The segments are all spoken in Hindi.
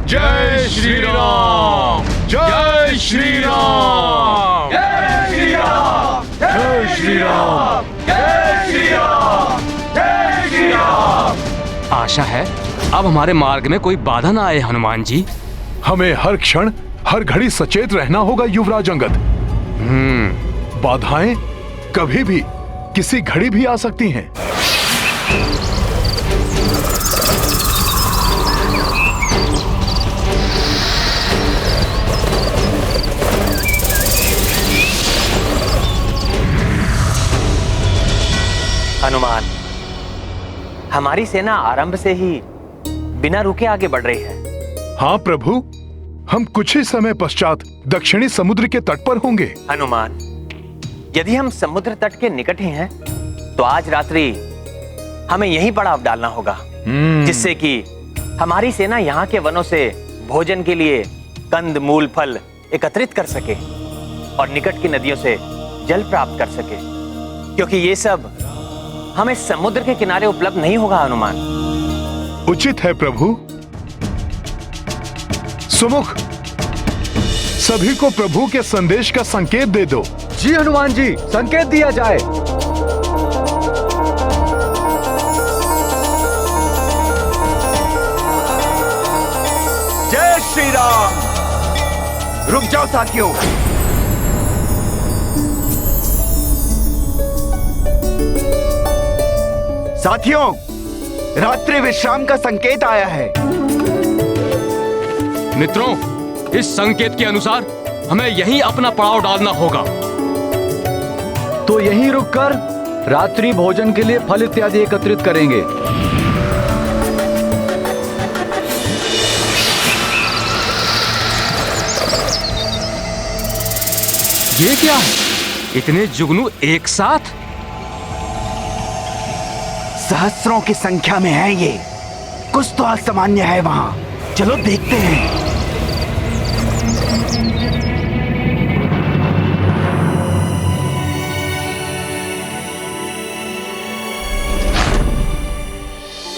जय श्री राम, जय श्री राम, जय श्री राम, जय श्री राम, जय श्री राम, जय श्री राम। आशा है अब हमारे मार्ग में कोई बाधा ना आए हनुमान जी। हमें हर क्षण हर घड़ी सचेत रहना होगा युवराज अंगद। बाधाएं कभी भी किसी घड़ी भी आ सकती हैं। हनुमान, हमारी सेना आरंभ से ही बिना रुके आगे बढ़ रही है। हाँ प्रभु, हम कुछ ही समय पश्चात दक्षिणी समुद्र के तट पर होंगे। हनुमान, यदि हम समुद्र तट के निकट ही हैं, तो आज रात्रि हमें यहीं पड़ाव डालना होगा, जिससे कि हमारी सेना यहाँ के वनों से भोजन के लिए कंद मूल फल एकत्रित कर सके और निकट की नदियों से जल प्राप्त कर सके, क्योंकि ये सब हमें समुद्र के किनारे उपलब्ध नहीं होगा। हनुमान, उचित है प्रभु। सुमुख, सभी को प्रभु के संदेश का संकेत दे दो। जी हनुमान जी, संकेत दिया जाए। जय श्री राम। रुक जाओ साथियों। साथियों, रात्रि विश्राम का संकेत आया है। मित्रों, इस संकेत के अनुसार हमें यहीं अपना पड़ाव डालना होगा। तो यहीं रुककर रात्रि भोजन के लिए फल इत्यादि एकत्रित करेंगे। ये क्या है? इतने जुगनू एक साथ? सहस्रों की संख्या में है ये। कुछ तो असामान्य है वहां। चलो देखते हैं।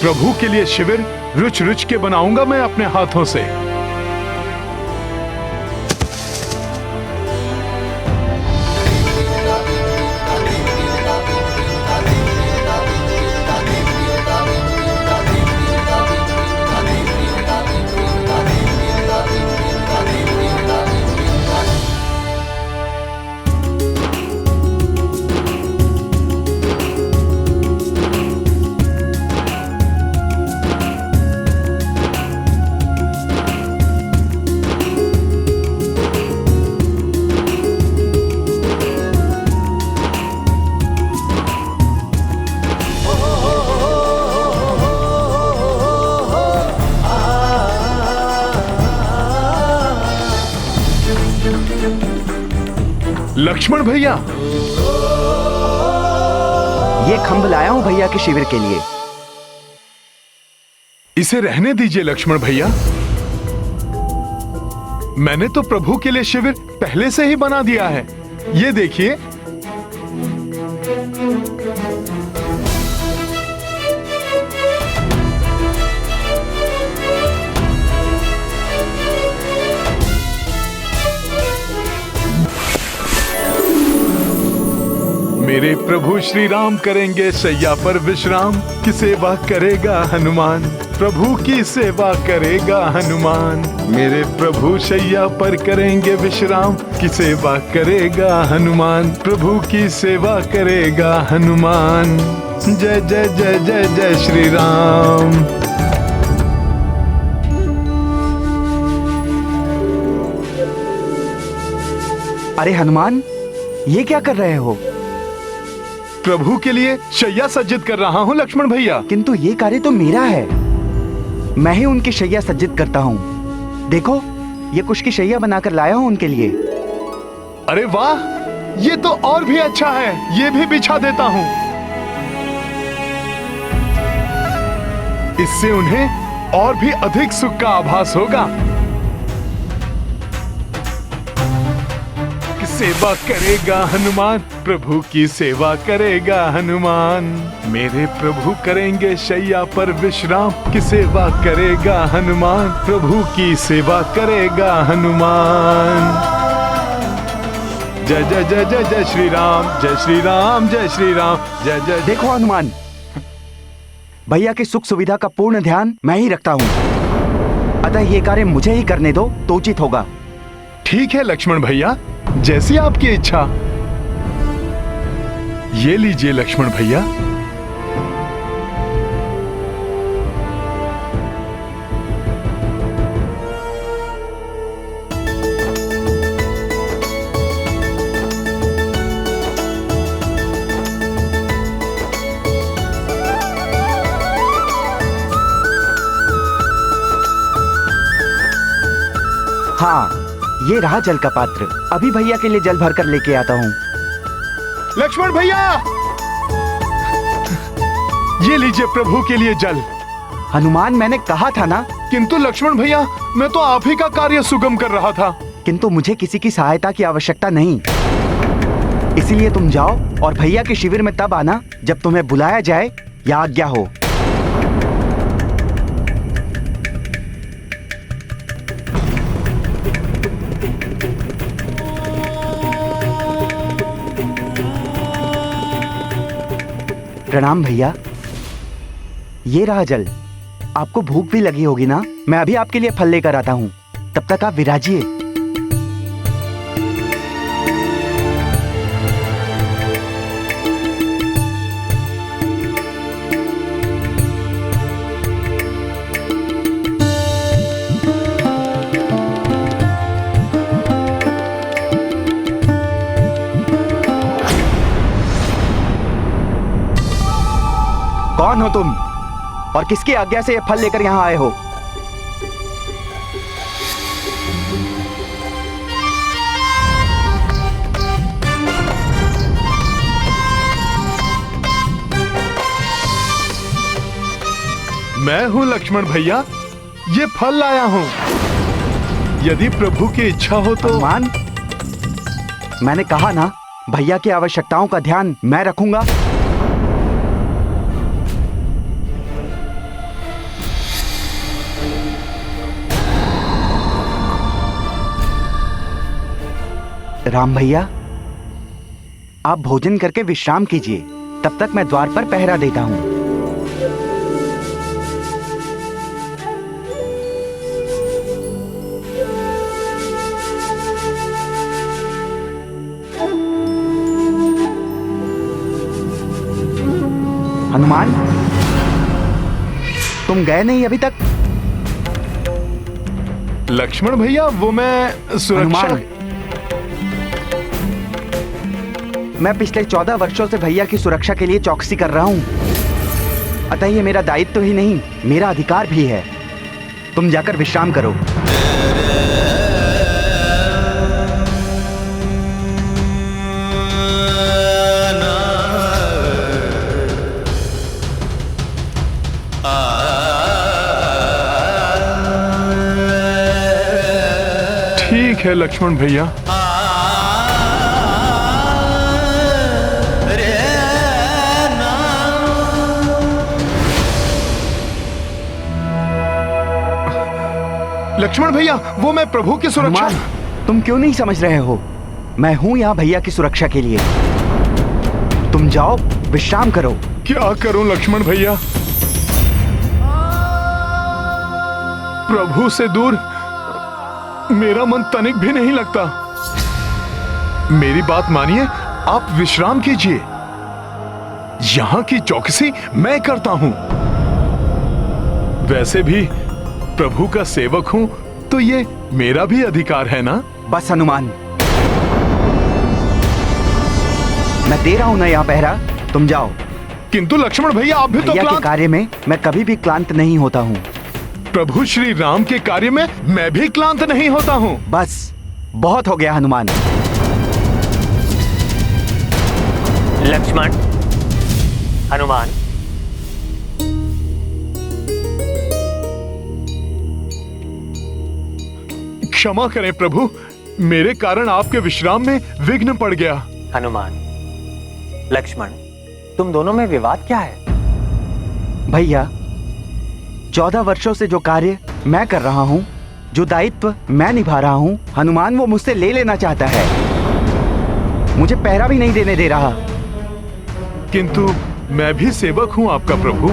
प्रभु के लिए शिविर रुच रुच के बनाऊंगा मैं अपने हाथों से। लक्ष्मण भैया, ये खंभ लाया हूं भैया के शिविर के लिए। इसे रहने दीजिए लक्ष्मण भैया। मैंने तो प्रभु के लिए शिविर पहले से ही बना दिया है। ये देखिए। मेरे प्रभु श्री राम करेंगे शैया पर विश्राम, की सेवा करेगा हनुमान, प्रभु की सेवा करेगा हनुमान। मेरे प्रभु शैया पर करेंगे विश्राम, की सेवा करेगा हनुमान, प्रभु की सेवा करेगा हनुमान। जय जय जय जय जय श्री राम। अरे हनुमान, ये क्या कर रहे हो? प्रभु के लिए शैया सज्जित कर रहा हूँ लक्ष्मण भैया। किंतु ये कार्य तो मेरा है। मैं ही उनकी शैया सज्जित करता हूँ। देखो, ये कुश की शैया बनाकर लाया हूँ उनके लिए। अरे वाह, ये तो और भी अच्छा है। ये भी बिछा देता हूँ। इससे उन्हें और भी अधिक सुख का आभास होगा। सेवा करेगा हनुमान, प्रभु की सेवा करेगा हनुमान। मेरे प्रभु करेंगे शैया पर विश्राम, की सेवा करेगा हनुमान, प्रभु की सेवा करेगा हनुमान। जय जय जय जय जय श्री राम, जय श्री राम, जय श्री राम, जय जय। देखो हनुमान, भैया की सुख सुविधा का पूर्ण ध्यान मैं ही रखता हूँ, अतः ये कार्य मुझे ही करने दो तो उचित होगा। ठीक है लक्ष्मण भैया, जैसी आपकी इच्छा। ये लीजिए लक्ष्मण भैया। हाँ, ये रहा जल का पात्र, अभी भैया के लिए जल भरकर लेके आता हूँ। लक्ष्मण भैया, ये लीजिए प्रभु के लिए जल। हनुमान, मैंने कहा था ना। किंतु लक्ष्मण भैया, मैं तो आप ही का कार्य सुगम कर रहा था। किंतु मुझे किसी की सहायता की आवश्यकता नहीं, इसीलिए तुम जाओ और भैया के शिविर में तब आना जब तुम्हें बुलाया जाए या आज्ञा हो। प्रणाम भैया, ये रहा जल। आपको भूख भी लगी होगी ना, मैं अभी आपके लिए फल लेकर आता हूँ, तब तक आप विराजिए। कौन हो तुम और किसकी आज्ञा से ये फल लेकर यहां आए हो? मैं हूं लक्ष्मण भैया, ये फल लाया हूं। यदि प्रभु की इच्छा हो तो। हनुमान, मैंने कहा ना, भैया की आवश्यकताओं का ध्यान मैं रखूंगा। राम भैया, आप भोजन करके विश्राम कीजिए, तब तक मैं द्वार पर पहरा देता हूं। हनुमान, तुम गए नहीं अभी तक? लक्ष्मण भैया, वो मैं सुरक्षा। हनुमान, मैं पिछले 14 वर्षों से भैया की सुरक्षा के लिए चौकसी कर रहा हूं, अतः ये मेरा दायित्व ही नहीं, मेरा अधिकार भी है। तुम जाकर विश्राम करो। ठीक है लक्ष्मण भैया। लक्ष्मण भैया, वो मैं प्रभु की सुरक्षा। हनुमान, तुम क्यों नहीं समझ रहे हो? मैं हूं यहां भैया की सुरक्षा के लिए। तुम जाओ, विश्राम करो। क्या करूं लक्ष्मण भैया, प्रभु से दूर मेरा मन तनिक भी नहीं लगता। मेरी बात मानिए, आप विश्राम कीजिए। यहां की चौकसी मैं करता हूं। वैसे भी प्रभु का सेवक हूं, तो ये मेरा भी अधिकार है ना। बस हनुमान, मैं दे रहा हूं ना यहाँ पहरा, तुम जाओ। किंतु लक्ष्मण भैया, आप भी तो भैया के क्लांत। कार्य में मैं कभी भी क्लांत नहीं होता हूँ। प्रभु श्री राम के कार्य में मैं भी क्लांत नहीं होता हूँ। बस बहुत हो गया हनुमान। लक्ष्मण, हनुमान, क्षमा करें प्रभु, मेरे कारण आपके विश्राम में विघ्न पड़ गया। हनुमान, लक्ष्मण, तुम दोनों में विवाद क्या है? भैया, 14 वर्षों से जो कार्य मैं कर रहा हूँ, जो दायित्व मैं निभा रहा हूँ, हनुमान वो मुझसे ले लेना चाहता है। मुझे पहरा भी नहीं देने दे रहा। किंतु मैं भी सेवक हूँ आपका प्रभु।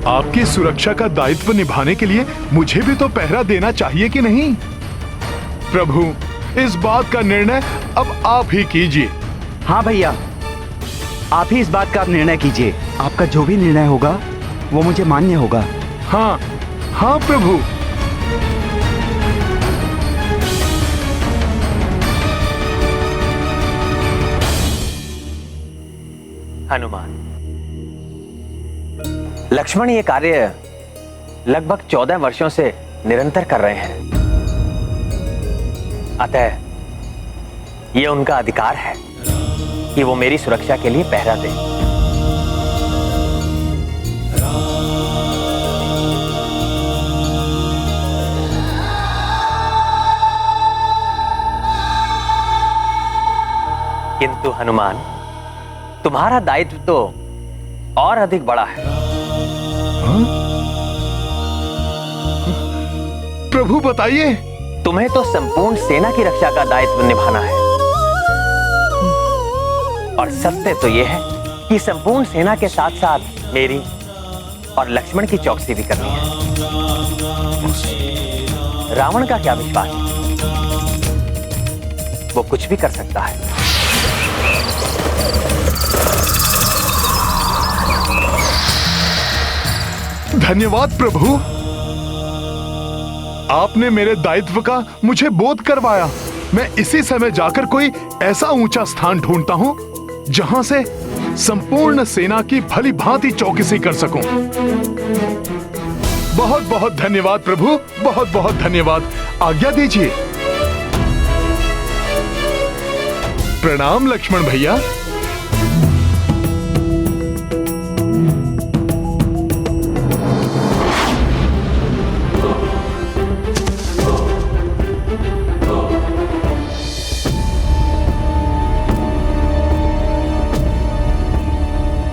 आपकी सुरक्षा का दायित्व निभाने के लिए मुझे भी तो पहरा देना चाहिए कि नहीं? प्रभु, इस बात का निर्णय अब आप ही कीजिए। हाँ भैया, आप ही इस बात का निर्णय कीजिए। आपका जो भी निर्णय होगा वो मुझे मान्य होगा। हाँ हाँ प्रभु। हनुमान, लक्ष्मण ये कार्य लगभग 14 वर्षों से निरंतर कर रहे हैं, अतः ये उनका अधिकार है कि वो मेरी सुरक्षा के लिए पहरा दें। किंतु हनुमान, तुम्हारा दायित्व तो और अधिक बड़ा है। प्रभु बताइए। तुम्हें तो संपूर्ण सेना की रक्षा का दायित्व निभाना है, और सत्य तो यह है कि संपूर्ण सेना के साथ साथ मेरी और लक्ष्मण की चौकसी भी करनी है। रावण का क्या विश्वास है? वो कुछ भी कर सकता है। धन्यवाद प्रभु, आपने मेरे दायित्व का मुझे बोध करवाया। मैं इसी समय जाकर कोई ऐसा ऊंचा स्थान ढूंढता हूं जहां से संपूर्ण सेना की भली भांति चौकसी कर सकूं। बहुत बहुत धन्यवाद प्रभु, बहुत बहुत धन्यवाद। आज्ञा दीजिए। प्रणाम लक्ष्मण भैया।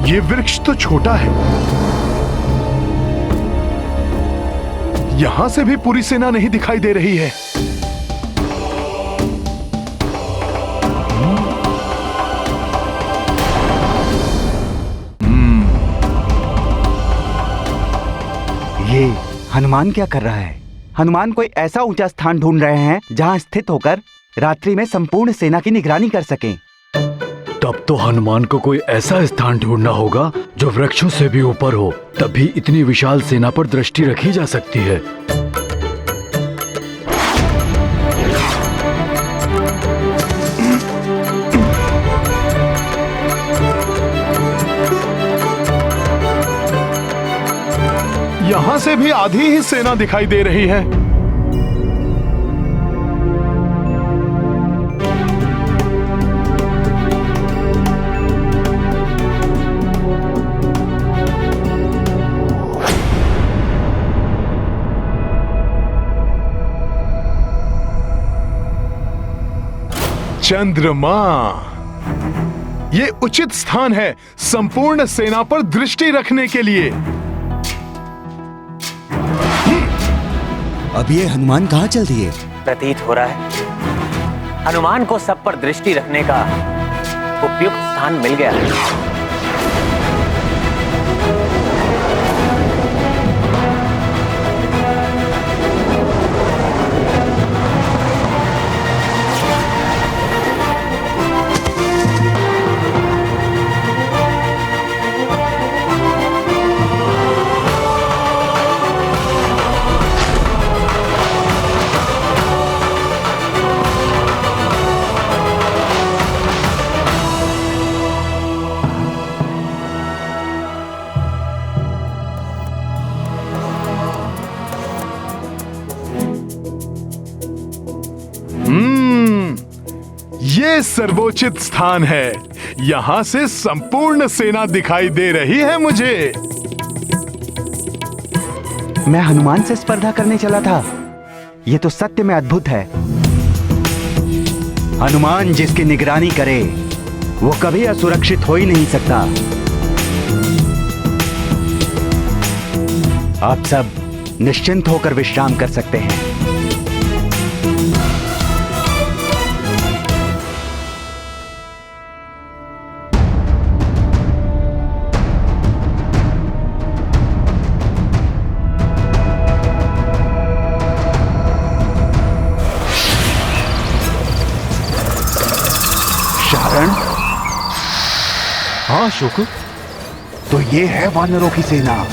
ये वृक्ष तो छोटा है, यहां से भी पूरी सेना नहीं दिखाई दे रही है। ये हनुमान क्या कर रहा है? हनुमान कोई ऐसा ऊंचा स्थान ढूंढ रहे हैं जहां स्थित होकर रात्रि में संपूर्ण सेना की निगरानी कर सकें। तब तो हनुमान को कोई ऐसा स्थान ढूंढना होगा जो वृक्षों से भी ऊपर हो, तभी इतनी विशाल सेना पर दृष्टि रखी जा सकती है। यहां से भी आधी ही सेना दिखाई दे रही है। चंद्रमा, ये उचित स्थान है संपूर्ण सेना पर दृष्टि रखने के लिए। अब ये हनुमान कहाँ चल दिए? प्रतीत हो रहा है हनुमान को सब पर दृष्टि रखने का उपयुक्त स्थान मिल गया है। ये सर्वोचित स्थान है, यहां से संपूर्ण सेना दिखाई दे रही है मुझे। मैं हनुमान से स्पर्धा करने चला था, ये तो सत्य में अद्भुत है। हनुमान जिसकी निगरानी करे वो कभी असुरक्षित हो ही नहीं सकता। आप सब निश्चिंत होकर विश्राम कर सकते हैं। शारण, हाँ शुक, तो ये है वानरों की सेना।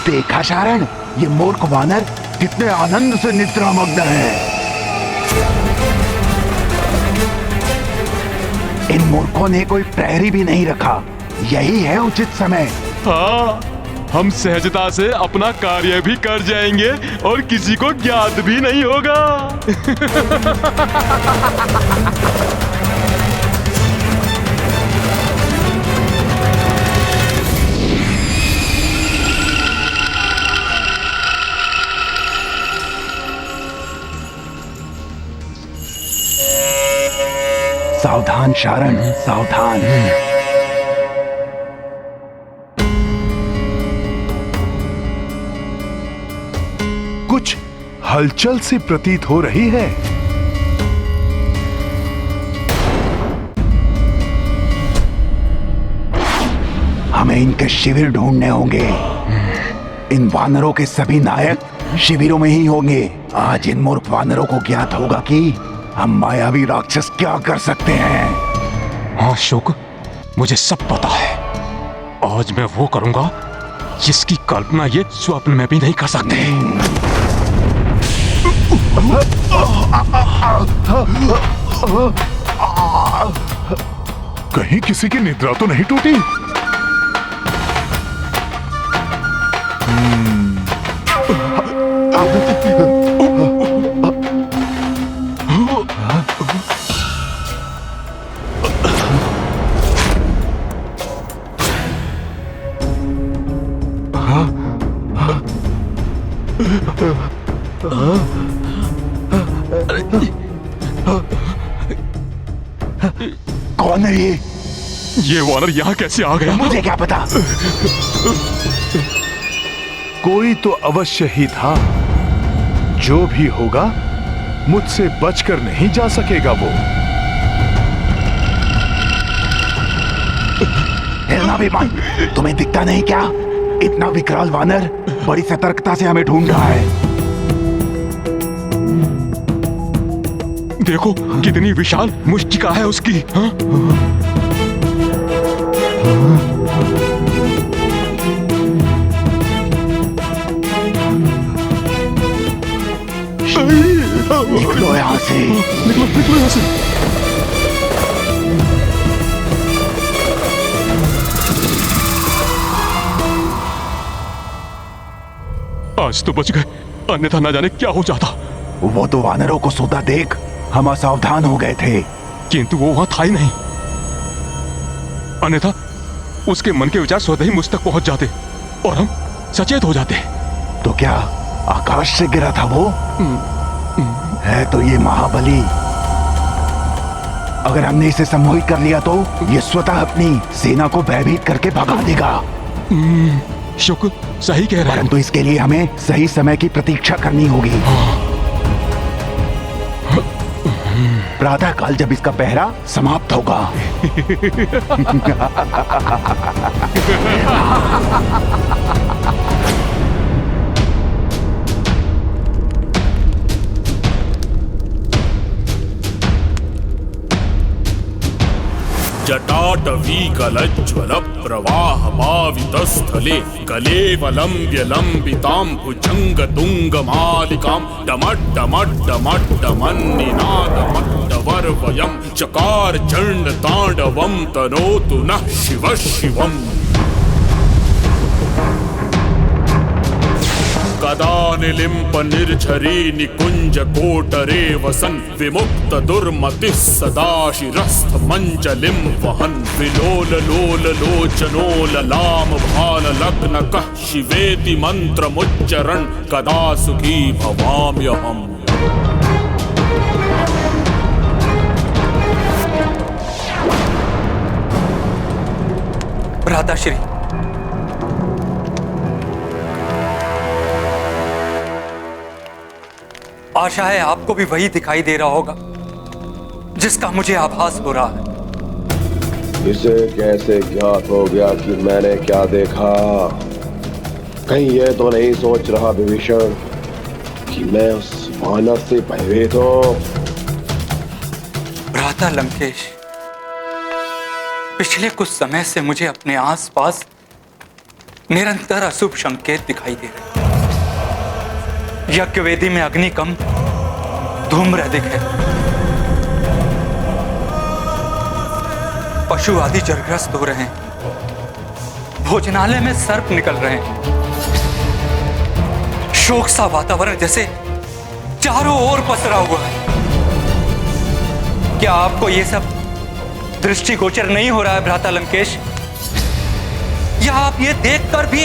देखा शारण, ये मूर्ख वानर कितने आनंद से निद्रामग्न है। इन मूर्खों ने कोई प्रहरी भी नहीं रखा। यही है उचित समय। हाँ, हम सहजता से अपना कार्य भी कर जाएंगे और किसी को ज्ञात भी नहीं होगा। सावधान शारण, सावधान। कुछ हलचल सी प्रतीत हो रही है। हमें इनके शिविर ढूंढने होंगे। इन वानरों के सभी नायक शिविरों में ही होंगे। आज इन मूर्ख वानरों को ज्ञात होगा कि हम मायावी राक्षस क्या कर सकते हैं। हाँ शुक, मुझे सब पता है। आज मैं वो करूंगा जिसकी कल्पना ये स्वप्न में भी नहीं कर सकते। कहीं किसी की निद्रा तो नहीं टूटी? कौन है ये? ये वानर यहाँ कैसे आ गया? मुझे क्या पता। कोई तो अवश्य ही था। जो भी होगा मुझसे बचकर नहीं जा सकेगा वो। हिलना भी मत। तुम्हें दिखता नहीं क्या? इतना विकराल वानर बड़ी सतर्कता से हमें ढूंढ रहा है। देखो कितनी विशाल मुष्टिका है उसकी। हाँ? निकलो यहाँ से। निकलो यहाँ से। आज तो बच गए, अन्यथा न जाने क्या हो जाता। वो तो वानरों को सोता देख हम असावधान हो गए थे। किंतु वो वहां था ही नहीं, अन्यथा उसके मन के विचार स्वतः ही मुझ तक पहुंच जाते और हम सचेत हो जाते। तो क्या आकाश से गिरा था वो? है तो ये महाबली। अगर हमने इसे सम्मोहित कर लिया तो ये स्वतः अपनी सेना को भयभीत करके भगा देगा। शुक्र, सही कह रहे हैं। परंतु इसके लिए हमें सही समय की प्रतीक्षा करनी होगी। प्रातः काल जब इसका पहरा समाप्त होगा। जटाटवीकलज्ज्वल प्रवाहमावितस्थले कलेवलम्ब्य लम्बितां भुजङ्गतुङ्गमालिकां डमड्डमड्डमड्डमन्निनादमड्डवर्वयं चकार चण्डताण्डवं तनोतु नः शिवः शिवम्। सदा निलिम्प निर्झरी निकुंज कोटरे वसन विमुक्त दुर्मति सदा शिरस्थ मंजलिम वहन विलोल लोल लोचनो ललाम भाल लग्न कः शिवेति मंत्र मुच्चरण कदा सुखी भवाम्यहम्। भ्राताश्री, आशा है आपको भी वही दिखाई दे रहा होगा जिसका मुझे आभास हो रहा है। इसे कैसे ज्ञात हो गया कि मैंने क्या देखा? कहीं यह तो नहीं सोच रहा विभीषण कि मैं उस वानर से भयभीत हूं? भ्राता लंकेश, पिछले कुछ समय से मुझे अपने आसपास निरंतर अशुभ संकेत दिखाई दे रहे हैं। यज्ञ वेदी में अग्नि कम, धूम्र अधिक है, पशु आदि जलग्रस्त हो रहे हैं, भोजनालय में सर्प निकल रहे हैं, शोक सा वातावरण जैसे चारों ओर पसरा हुआ है। क्या आपको यह सब दृष्टिगोचर नहीं हो रहा है भ्राता लंकेश? या आप ये देखकर भी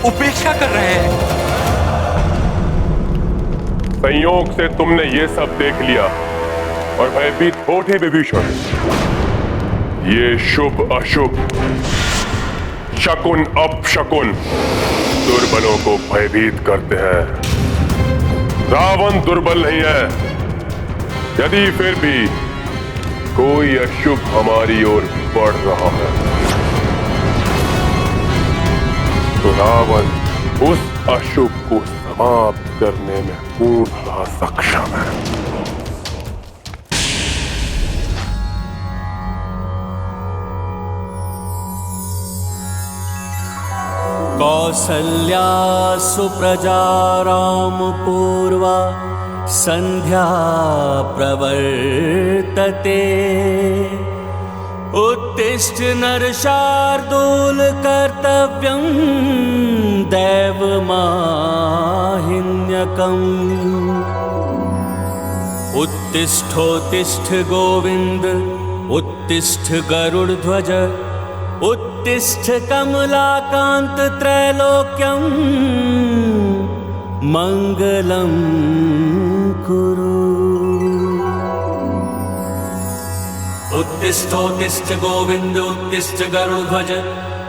उपेक्षा कर रहे हैं? संयोग से तुमने ये सब देख लिया और भयभीत हो थे विभीषण। ये शुभ अशुभ, शकुन अपशकुन दुर्बलों को भयभीत करते हैं। रावण दुर्बल नहीं है। यदि फिर भी कोई अशुभ हमारी ओर बढ़ रहा है तो रावण उस अशुभ को समाप्त करने में पूर्णतः सक्षम है। कौसल्या सुप्रजा राम पूर्वा संध्या प्रवर्तते। उत्तिष्ठ नरशार्दूल कर्तव्यं दैवमाहिन्यकम्। उत्तिष्ठोत्तिष्ठ गोविंद, उत्तिष्ठ गरुड़ध्वज, उत्तिष्ठ कमलाकांत त्रैलोक्यं मंगलम कुरु। उत्तिष्ठोत्तिष्ठ गोविंद, उत्तिष्ठ गरुड़ध्वज,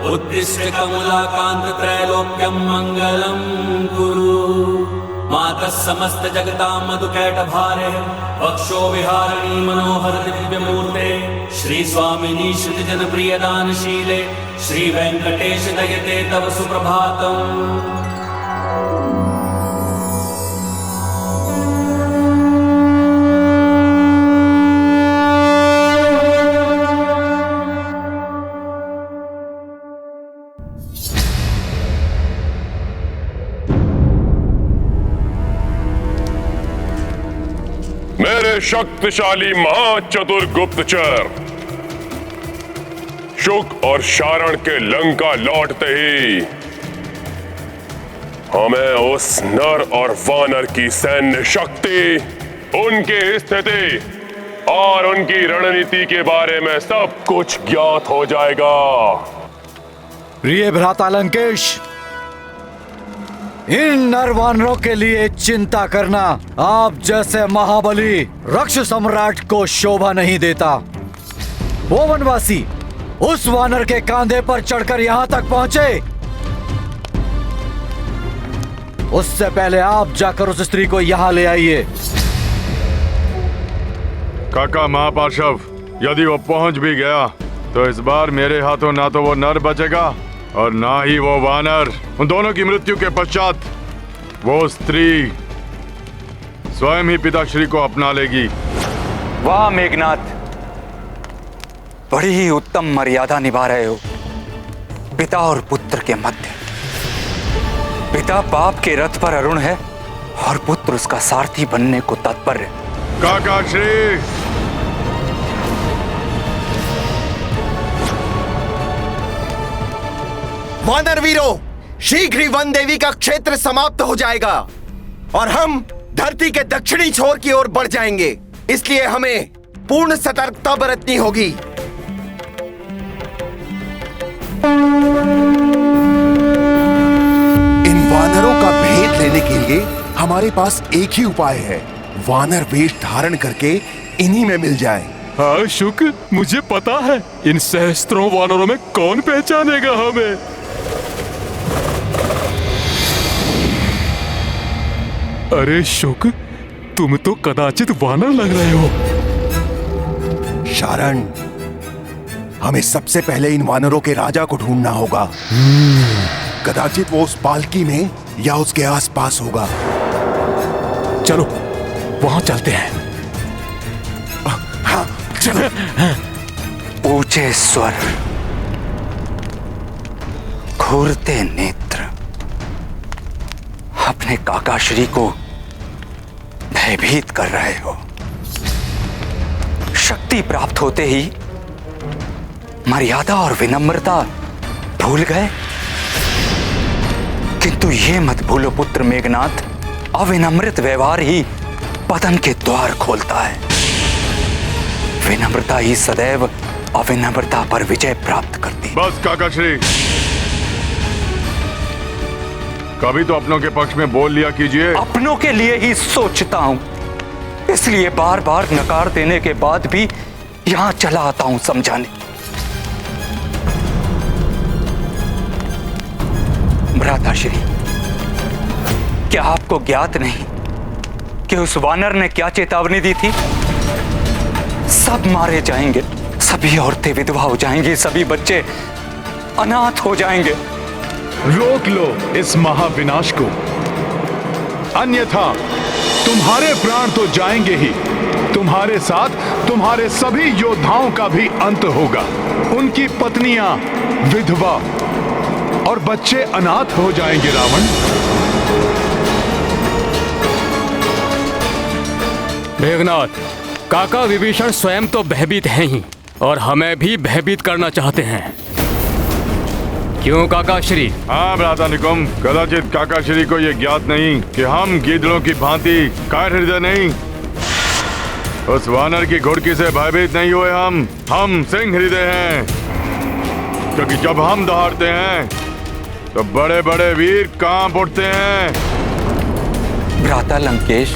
उत्तिष्ठ कमलाकांत त्रैलोक्यं मंगलम कुरु। मातः समस्त जगतां मधुकैटभारे, वक्षो विहारिणी मनोहर दिव्यमूर्ते, श्री स्वामिनी श्रुति जन प्रिय दानशीले, श्री वेंकटेश दयते तव सुप्रभातम्। मेरे शक्तिशाली महाचतुर गुप्तचर, शुक और शारण के लंका लौटते ही हमें उस नर और वानर की सैन्य शक्ति, उनकी स्थिति और उनकी रणनीति के बारे में सब कुछ ज्ञात हो जाएगा। प्रिय भ्राता लंकेश, इन नरवानरों के लिए चिंता करना आप जैसे महाबली राक्षस सम्राट को शोभा नहीं देता। वो वनवासी उस वानर के कांधे पर चढ़कर यहाँ तक पहुंचे, उससे पहले आप जाकर उस स्त्री को यहाँ ले आइए। काका महापार्शव, यदि वो पहुंच भी गया तो इस बार मेरे हाथों ना तो वो नर बचेगा और ना ही वो वानर। उन दोनों की मृत्यु के पश्चात वो स्त्री स्वयं ही पिताश्री को अपना लेगी। वाह मेघनाथ, बड़ी ही उत्तम मर्यादा निभा रहे हो पिता और पुत्र के मध्य। पिता बाप के रथ पर अरुण है और पुत्र उसका सारथी बनने को तत्पर है। काका श्री, वानर वीरों, शीघ्र ही वन देवी का क्षेत्र समाप्त हो जाएगा और हम धरती के दक्षिणी छोर की ओर बढ़ जाएंगे। इसलिए हमें पूर्ण सतर्कता बरतनी होगी। इन वानरों का भेद लेने के लिए हमारे पास एक ही उपाय है, वानर वेश धारण करके इन्हीं में मिल जाए। हाँ शुक्र, मुझे पता है इन सहस्त्रों वानरों में कौन पहचानेगा हमें। अरे शुक्र, तुम तो कदाचित वानर लग रहे हो। शारण, हमें सबसे पहले इन वानरों के राजा को ढूंढना होगा। कदाचित वो उस पालकी में या उसके आसपास होगा। चलो वहां चलते हैं। हाँ चलो। ऊंचे स्वर, घूरते नेत्र, अपने काकाश्री को भयभीत कर रहे हो। शक्ति प्राप्त होते ही मर्यादा और विनम्रता भूल गए। किंतु ये मत भूलो पुत्र मेघनाथ, अविनम्रित व्यवहार ही पतन के द्वार खोलता है। विनम्रता ही सदैव अविनम्रता पर विजय प्राप्त करती। बस काकाश्री, कभी तो अपनों के पक्ष में बोल लिया कीजिए। अपनों के लिए ही सोचता हूं, इसलिए बार बार नकार देने के बाद भी यहां चला आता हूं समझाने। भ्राताश्री, क्या आपको ज्ञात नहीं कि उस वानर ने क्या चेतावनी दी थी? सब मारे जाएंगे, सभी औरतें विधवा हो जाएंगी, सभी बच्चे अनाथ हो जाएंगे। रोक लो इस महाविनाश को, अन्यथा तुम्हारे प्राण तो जाएंगे ही, तुम्हारे साथ तुम्हारे सभी योद्धाओं का भी अंत होगा। उनकी पत्नियां विधवा और बच्चे अनाथ हो जाएंगे। रावण, मेघनाथ, काका विभीषण स्वयं तो भयभीत हैं ही और हमें भी भयभीत करना चाहते हैं। क्यों काकाश्री? हाँ भ्राता निकुंभ, कदाचित काकाश्री को यह ज्ञात नहीं कि हम गीदड़ों की भांति कायर हृदय नहीं, उस वानर की घुड़की से भयभीत नहीं हुए। हम सिंह हृदय हैं, क्योंकि जब हम दहाड़ते हैं तो बड़े बड़े वीर कांप उठते हैं। भ्राता लंकेश,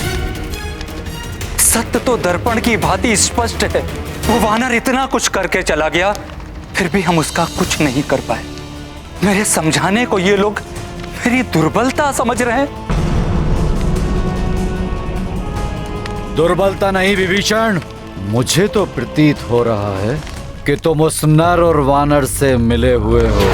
सत्य तो दर्पण की भांति स्पष्ट है। वो वानर इतना कुछ करके चला गया, फिर भी हम उसका कुछ नहीं कर पाए। मेरे समझाने को ये लोग मेरी दुर्बलता समझ रहे हैं। दुर्बलता नहीं विभीषण, मुझे तो प्रतीत हो रहा है कि तुम उस नर और वानर से मिले हुए हो।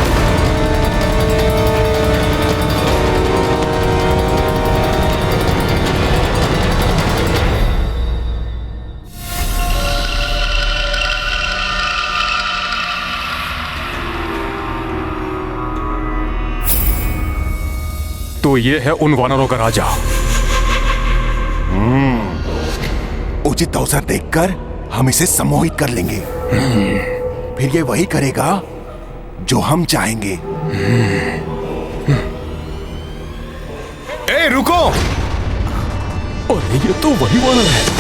तो ये है उन वानरों का राजा। उचित अवसर देखकर हम इसे सम्मोहित कर लेंगे। फिर ये वही करेगा जो हम चाहेंगे। ए रुको! अरे ये तो वही वानर है।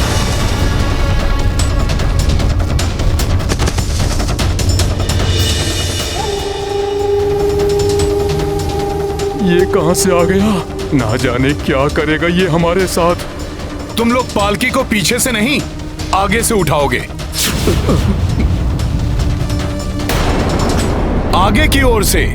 ये कहां से आ गया? ना जाने क्या करेगा ये हमारे साथ। तुम लोग पालकी को पीछे से नहीं, आगे से उठाओगे। आगे की ओर से।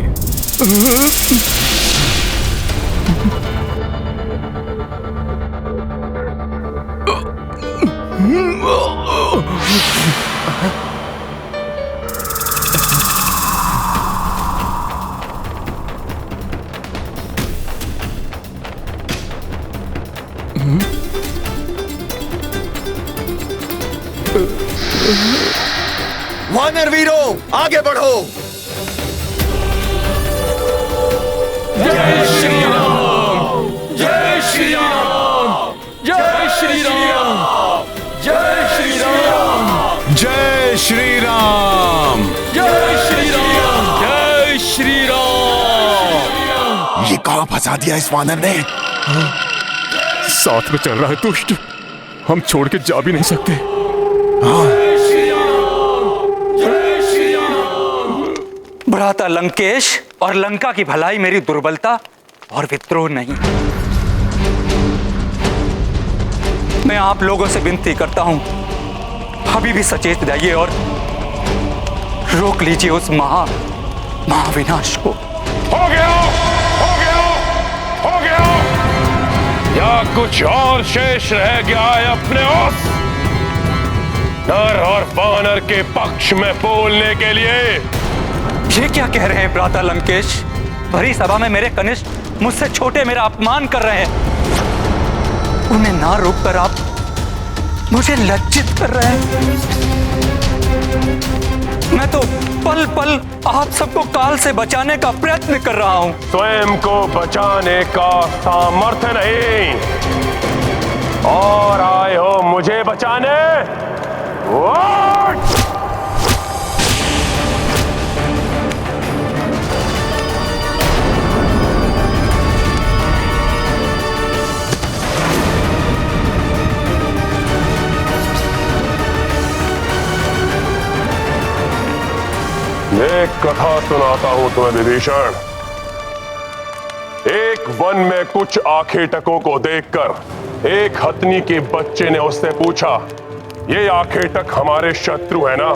वानर वीरों, आगे बढ़ो। जय श्री राम, जय श्री राम, जय श्री राम, जय श्री राम, जय श्री राम, जय श्री राम, जय श्री राम। कहां फंसा दिया इस वानर ने? साथ में चल रहा है दुष्ट, हम छोड़ के जा भी नहीं सकते। भ्राता लंकेश और लंका की भलाई मेरी दुर्बलता और विद्रोह नहीं। मैं आप लोगों से विनती करता हूं, अभी भी सचेत जाइए और रोक लीजिए उस महाविनाश को। हो गया, हो गया, हो गया। या कुछ और शेष रह गया है अपने उस नर और वानर के पक्ष में बोलने के लिए? ये क्या कह रहे हैं भ्राता लंकेश? भरी सभा में मेरे कनिष्ठ, मुझसे छोटे मेरा अपमान कर रहे हैं। उन्हें ना रोककर आप मुझे लज्जित कर रहे हैं। मैं तो पल पल आप सबको काल से बचाने का प्रयत्न कर रहा हूं। स्वयं को बचाने का सामर्थ्य नहीं और आए हो मुझे बचाने? What? एक कथा सुनाता हूं तुम्हें विभीषण। एक वन में कुछ आखेटकों को देखकर एक हथनी के बच्चे ने उससे पूछा, ये आखेटक हमारे शत्रु है ना?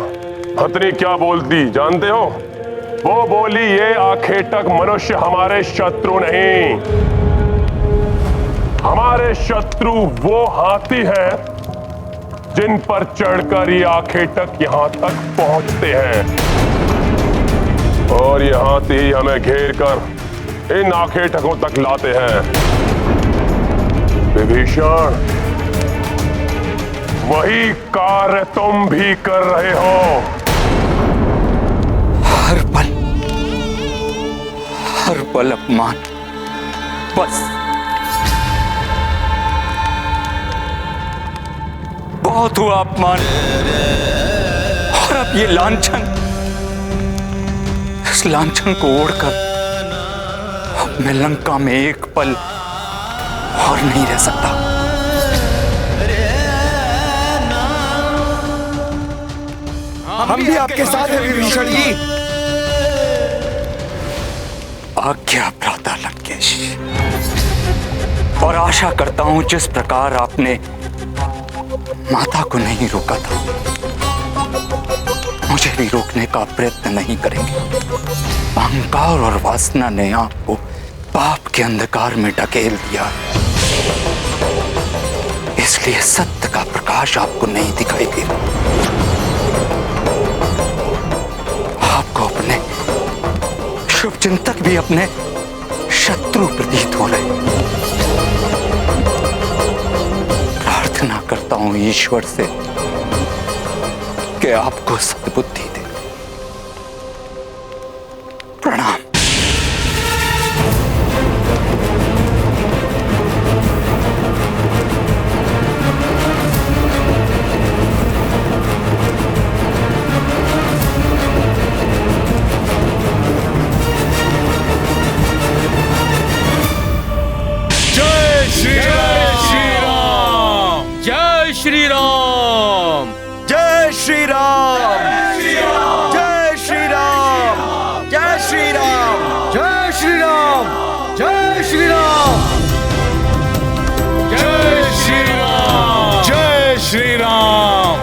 हथनी क्या बोलती जानते हो? वो बोली, ये आखेटक मनुष्य हमारे शत्रु नहीं, हमारे शत्रु वो हाथी हैं जिन पर चढ़कर ये आखेटक यहां तक पहुंचते हैं और ये हाथी ही हमें घेर कर इन आखेटकों तक लाते हैं। विभीषण, वही कार्य तुम भी कर रहे हो। हर पल अपमान, बस बहुत हुआ अपमान। और अब ये लांछन, इस लांछन को ओढ़कर अब मैं लंका में एक पल और नहीं रह सकता। हम भी आपके साथ हैं विभीषण जी। आज्ञा भ्राता लंकेश। और आशा करता हूं जिस प्रकार आपने माता को नहीं रोका था, मुझे भी रोकने का प्रयत्न नहीं करेंगे। अहंकार और वासना ने आपको पाप के अंधकार में ढकेल दिया, इसलिए सत्य का प्रकाश आपको नहीं दिखाई दे रहा। आपको अपने शुभचिंतक भी अपने शत्रु प्रतीत हो रहे। प्रार्थना करता हूं ईश्वर से कि आपको सद्बुद्धि दे। प्रणाम। जय श्री राम, जय श्री राम, जय श्री राम, जय श्री राम, जय श्री राम, जय श्री राम, जय श्री राम, जय श्री राम,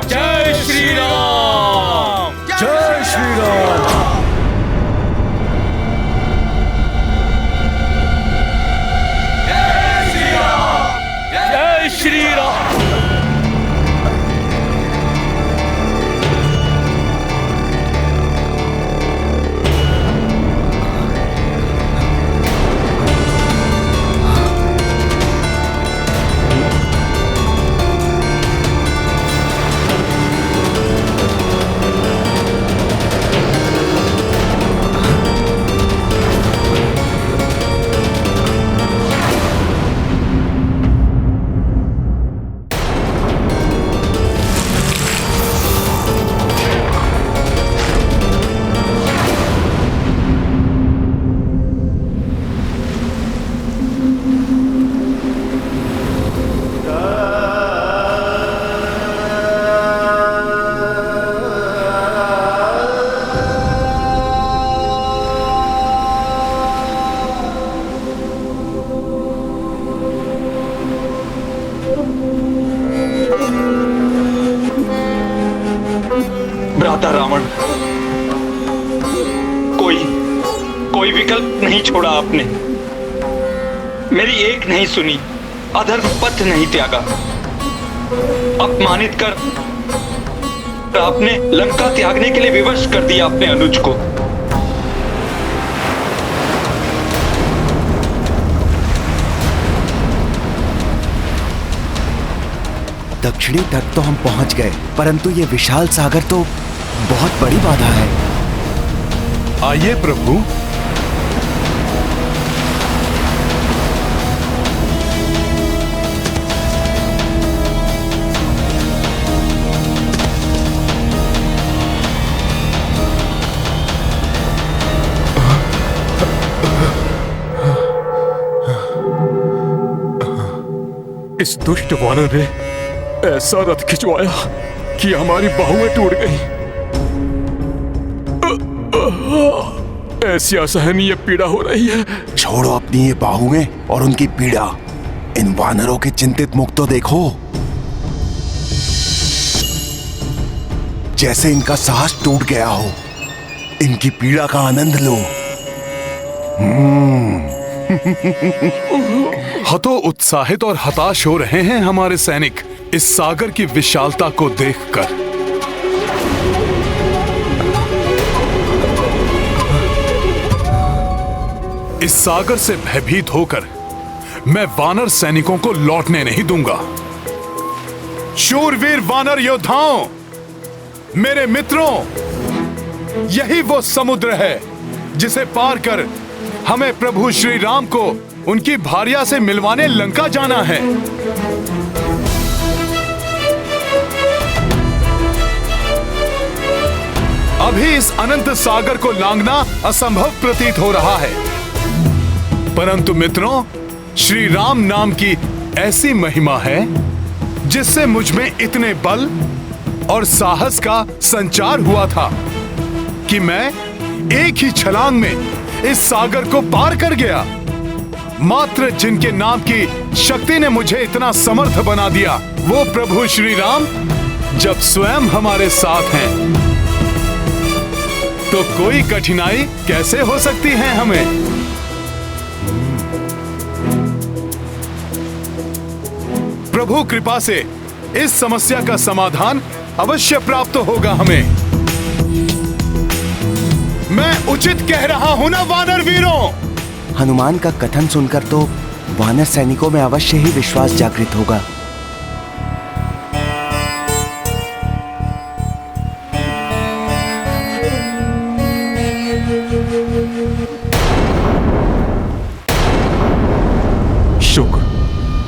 जय श्री राम, जय श्री राम, जय श्री राम। जय श्री राम। भ्राता रावण, कोई विकल्प नहीं छोड़ा आपने। मेरी एक नहीं सुनी, अधर्म पथ नहीं त्यागा। अपमानित कर आपने लंका त्यागने के लिए विवश कर दिया अपने अनुज को। दक्षिणी तट तो हम पहुंच गए, परंतु ये विशाल सागर तो बहुत बड़ी बाधा है। आइए प्रभु। इस दुष्ट वानर ने ऐसा रथ खिंचवाया कि हमारी बाहुएं टूट गई। ऐसी असहनीय पीड़ा हो रही है। छोड़ो अपनी ये बाहुएं और उनकी पीड़ा। इन वानरों के चिंतित मुख तो देखो, जैसे इनका साहस टूट गया हो। इनकी पीड़ा का आनंद लो। हतो उत्साहित और हताश हो रहे हैं हमारे सैनिक इस सागर की विशालता को देखकर। इस सागर से भयभीत होकर मैं वानर सैनिकों को लौटने नहीं दूंगा। शूरवीर वानर योद्धाओं, मेरे मित्रों, यही वो समुद्र है जिसे पार कर हमें प्रभु श्री राम को उनकी भार्या से मिलवाने लंका जाना है। अभी इस अनंत सागर को लांघना असंभव प्रतीत हो रहा है, परंतु मित्रों, श्री राम नाम की ऐसी महिमा है जिससे मुझ में इतने बल और साहस का संचार हुआ था कि मैं एक ही छलांग में इस सागर को पार कर गया। मात्र जिनके नाम की शक्ति ने मुझे इतना समर्थ बना दिया, वो प्रभु श्री राम जब स्वयं हमारे साथ हैं, तो कोई कठिनाई कैसे हो सकती है हमें। प्रभु कृपा से इस समस्या का समाधान अवश्य प्राप्त होगा हमें। मैं उचित कह रहा हूं ना वानर वीरों? हनुमान का कथन सुनकर तो वानर सैनिकों में अवश्य ही विश्वास जागृत होगा। शुक्र,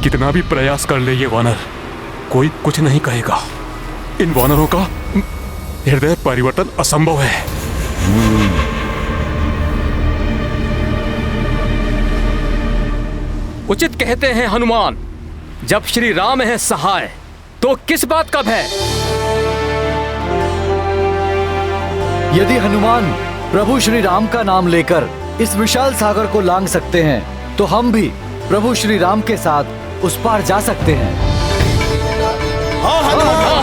कितना भी प्रयास कर ले ये वानर, कोई कुछ नहीं कहेगा। इन वानरों का हृदय परिवर्तन असंभव है। उचित कहते हैं हनुमान, जब श्री राम है सहाय तो किस बात का भय। यदि हनुमान प्रभु श्री राम का नाम लेकर इस विशाल सागर को लांघ सकते हैं, तो हम भी प्रभु श्री राम के साथ उस पार जा सकते हैं। हाँ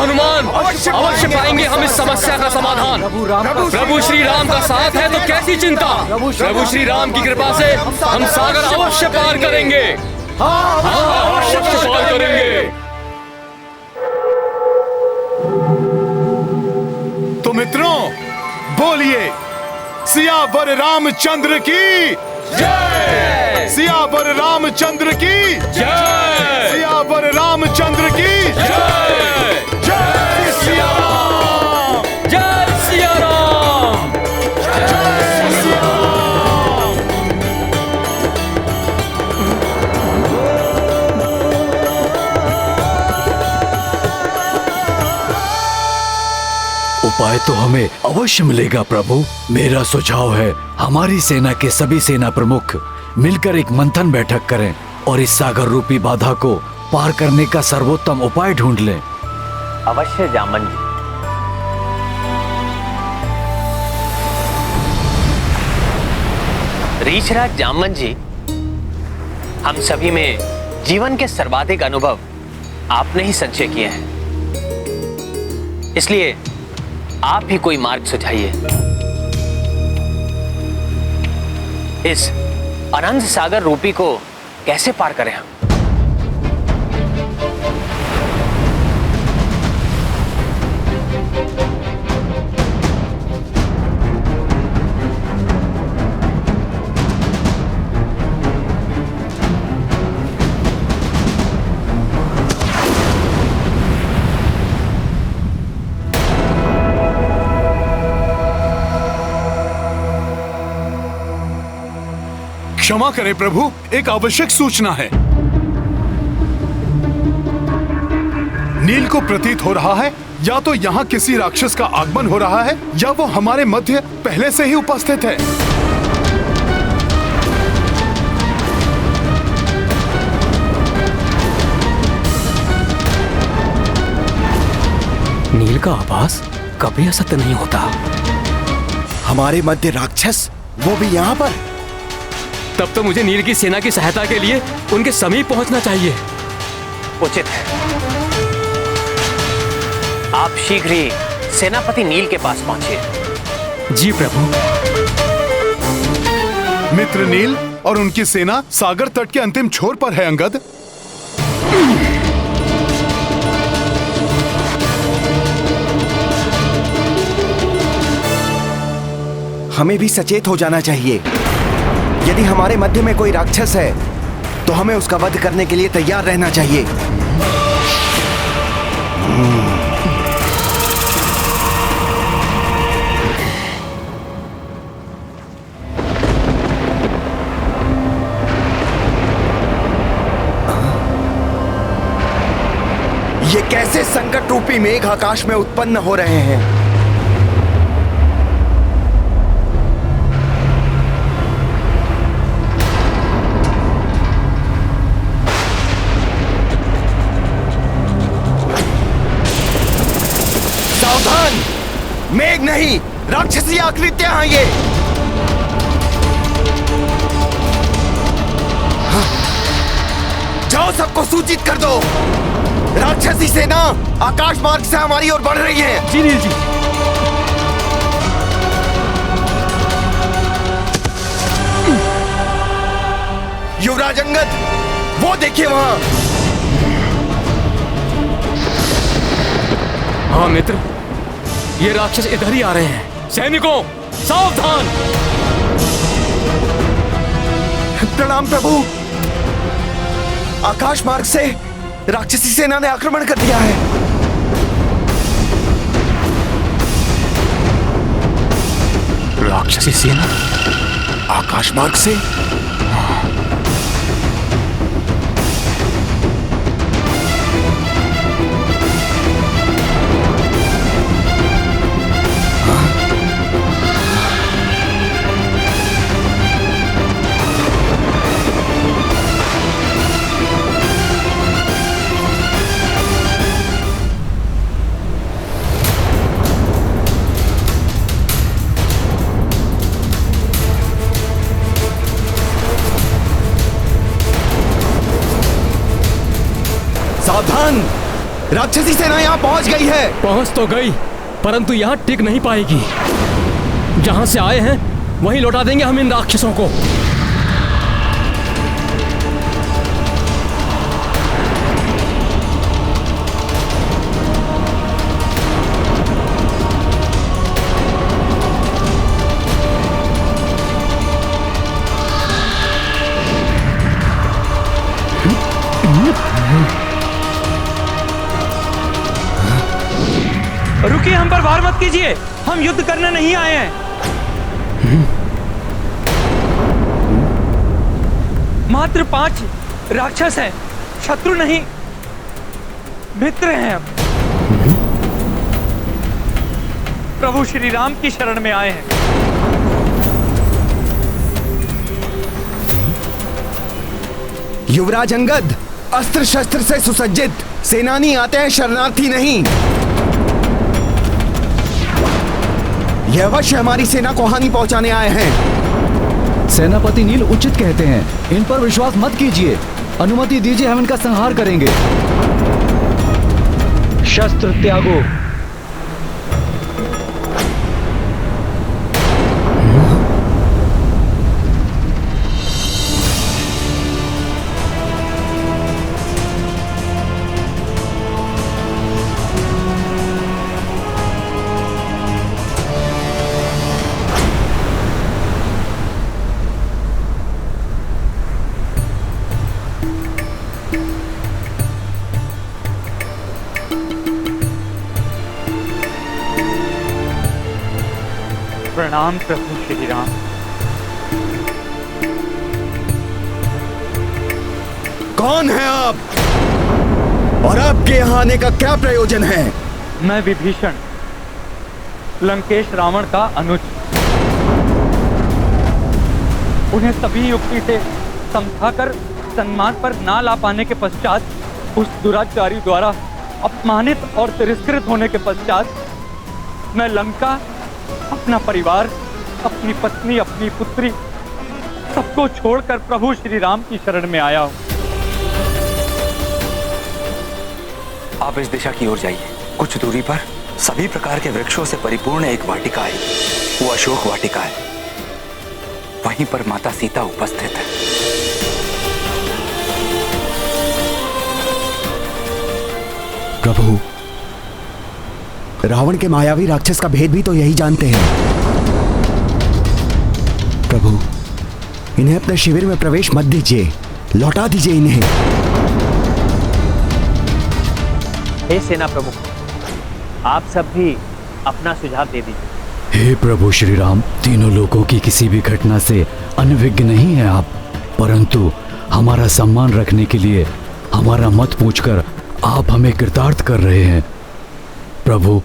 हनुमान, अवश्य पाएंगे हम इस समस्या का समाधान। प्रभु श्री राम का साथ है तो कैसी चिंता। प्रभु श्री राम की कृपा से हम सागर अवश्य पार करेंगे। अवश्य पार करेंगे। तो मित्रों, बोलिए सियावर रामचंद्र की जय। सियावर रामचंद्र की जय। सियावर रामचंद्र की जय। जय सिया राम। जय सिया राम। जय सिया राम। उपाय तो हमें अवश्य मिलेगा प्रभु। मेरा सुझाव है, हमारी सेना के सभी सेना प्रमुख मिलकर एक मंथन बैठक करें और इस सागर रूपी बाधा को पार करने का सर्वोत्तम उपाय ढूंढ लें। अवश्य जामन जी। रीछराज जामन जी, हम सभी में जीवन के सर्वाधिक अनुभव आपने ही संचय किए हैं, इसलिए आप ही कोई मार्ग सुझाइए। इस अनंत सागर रूपी को कैसे पार करें हम? क्षमा करें प्रभु, एक आवश्यक सूचना है। नील को प्रतीत हो रहा है या तो यहाँ किसी राक्षस का आगमन हो रहा है या वो हमारे मध्य पहले से ही उपस्थित है। नील का आभास कभी असत्य नहीं होता। हमारे मध्य राक्षस, वो भी यहाँ पर? तब तो मुझे नील की सेना की सहायता के लिए उनके समीप पहुंचना चाहिए। उचित है। आप शीघ्र ही सेनापति नील के पास पहुंचिए। जी प्रभु। मित्र नील और उनकी सेना सागर तट के अंतिम छोर पर है अंगद। हमें भी सचेत हो जाना चाहिए। यदि हमारे मध्य में कोई राक्षस है तो हमें उसका वध करने के लिए तैयार रहना चाहिए। ये कैसे संकट रूपी मेघ आकाश में उत्पन्न हो रहे हैं? मेघ नहीं, राक्षसी आकृतियां हैं ये। जाओ, सबको सूचित कर दो। राक्षसी सेना आकाश मार्ग से हमारी ओर बढ़ रही है। जी नील जी। युवराज अंगद, वो देखिए वहां। हाँ मित्र, ये राक्षस इधर ही आ रहे हैं। सैनिकों, सावधान! प्रणाम प्रभु। आकाश मार्ग से राक्षसी सेना ने आक्रमण कर दिया है। राक्षसी सेना आकाश मार्ग से? सावधान! राक्षसी सेना यहाँ पहुंच गई है। पहुंच तो गई, परंतु यहाँ टिक नहीं पाएगी। जहां से आए हैं वहीं लौटा देंगे हम इन राक्षसों को। रुकिए, हम पर वार मत कीजिए। हम युद्ध करने नहीं आए हैं। मात्र 5 राक्षस हैं, शत्रु नहीं, मित्र हैं हम। प्रभु श्री राम की शरण में आए हैं। युवराज अंगद, अस्त्र शस्त्र से सुसज्जित सेनानी आते हैं, शरणार्थी नहीं। यह अवश्य हमारी सेना को हानि पहुंचाने आए हैं। सेनापति नील उचित कहते हैं, इन पर विश्वास मत कीजिए। अनुमति दीजिए, हम इनका संहार करेंगे। शस्त्र त्यागो। प्रणाम प्रभु श्री राम। कौन है आप और आपके यहाँ आने का क्या प्रयोजन है? मैं विभीषण, लंकेश रावण का अनुज। उन्हें सभी युक्ति से समझाकर सम्मान पर ना ला पाने के पश्चात उस दुराचारी द्वारा अपमानित और तिरस्कृत होने के पश्चात मैं लंका, अपना परिवार, अपनी पत्नी, अपनी पुत्री सबको छोड़कर प्रभु श्री राम की शरण में आया हूं। आप इस दिशा की ओर जाइए। कुछ दूरी पर सभी प्रकार के वृक्षों से परिपूर्ण एक वाटिका है। वो अशोक वाटिका है। वहीं पर माता सीता उपस्थित है। प्रभु, रावण के मायावी राक्षस का भेद भी तो यही जानते हैं। प्रभु, इन्हें अपने शिविर में प्रवेश मत दीजिए, लौटा दीजिए इन्हें। हे सेना प्रमुख, आप सब भी अपना सुझाव दे दीजिए। हे प्रभु श्री राम, तीनों लोगों की किसी भी घटना से अनभिज्ञ नहीं है आप, परंतु हमारा सम्मान रखने के लिए हमारा मत पूछकर आप हमें कृतार्थ कर रहे हैं। प्रभु,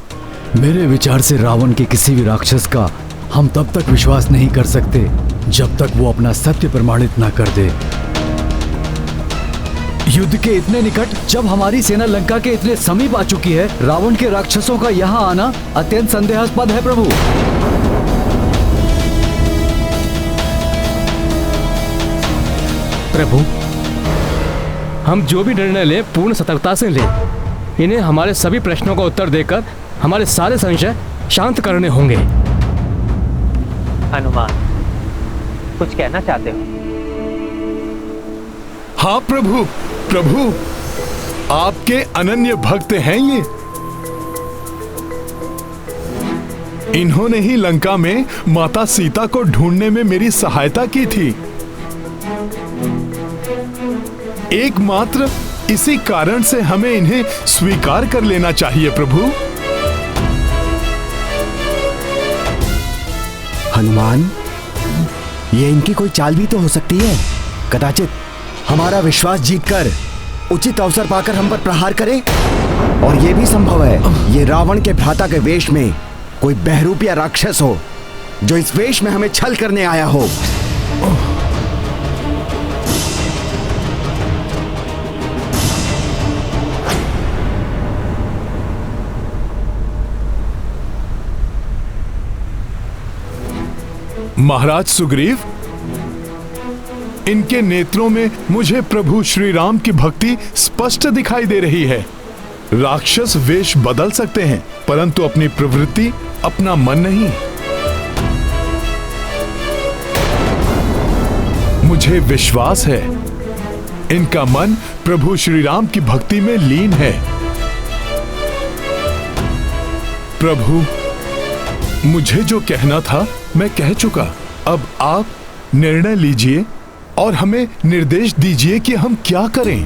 मेरे विचार से रावण के किसी भी राक्षस का हम तब तक विश्वास नहीं कर सकते जब तक वो अपना सत्य प्रमाणित ना कर दे। युद्ध के इतने निकट जब हमारी सेना लंका के इतने समीप आ चुकी है, रावण के राक्षसों का यहाँ आना अत्यंत संदेहास्पद है। प्रभु, प्रभु, हम जो भी निर्णय लें पूर्ण सतर्कता से लें। इन्हें हमारे सभी प्रश्नों का उत्तर देकर हमारे सारे संशय शांत करने होंगे। हनुमान, कुछ कहना चाहते हो? हाँ प्रभु, प्रभु आपके अनन्य भक्त हैं ये। इन्होंने ही लंका में माता सीता को ढूंढने में मेरी सहायता की थी। एकमात्र इसी कारण से हमें इन्हें स्वीकार कर लेना चाहिए प्रभु। हनुमान, ये इनकी कोई चाल भी तो हो सकती है। कदाचित हमारा विश्वास जीतकर उचित अवसर पाकर हम पर प्रहार करे। और यह भी संभव है ये रावण के भ्राता के वेश में कोई बहरूप या राक्षस हो, जो इस वेश में हमें छल करने आया हो। महाराज सुग्रीव, इनके नेत्रों में मुझे प्रभु श्री राम की भक्ति स्पष्ट दिखाई दे रही है। राक्षस वेश बदल सकते हैं, परंतु अपनी प्रवृत्ति, अपना मन नहीं। मुझे विश्वास है इनका मन प्रभु श्री राम की भक्ति में लीन है। प्रभु, मुझे जो कहना था मैं कह चुका। अब आप निर्णय लीजिए और हमें निर्देश दीजिए कि हम क्या करें।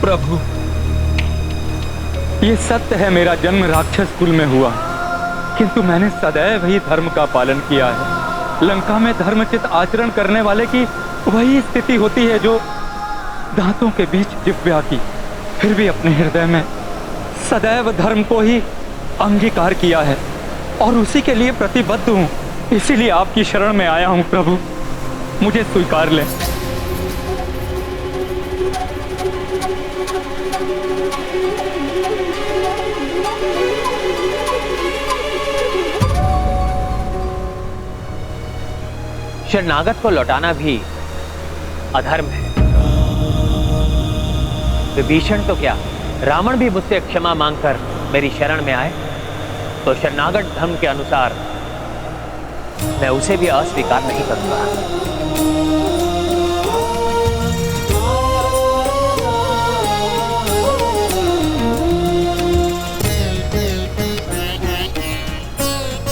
प्रभु, ये सत्य है, मेरा जन्म राक्षस कुल में हुआ, किंतु मैंने सदैव ही धर्म का पालन किया है। लंका में धर्मचित आचरण करने वाले की वही स्थिति होती है जो दांतों के बीच जिह्वा की। फिर भी अपने हृदय में सदैव धर्म को ही अंगीकार किया है और उसी के लिए प्रतिबद्ध हूँ। इसीलिए आपकी शरण में आया हूँ प्रभु, मुझे स्वीकार लें। शरणागत को लौटाना भी अधर्म है। विभीषण तो क्या, रावण भी मुझसे क्षमा मांगकर मेरी शरण में आए तो शरणागत धर्म के अनुसार मैं उसे भी अस्वीकार नहीं करूंगा।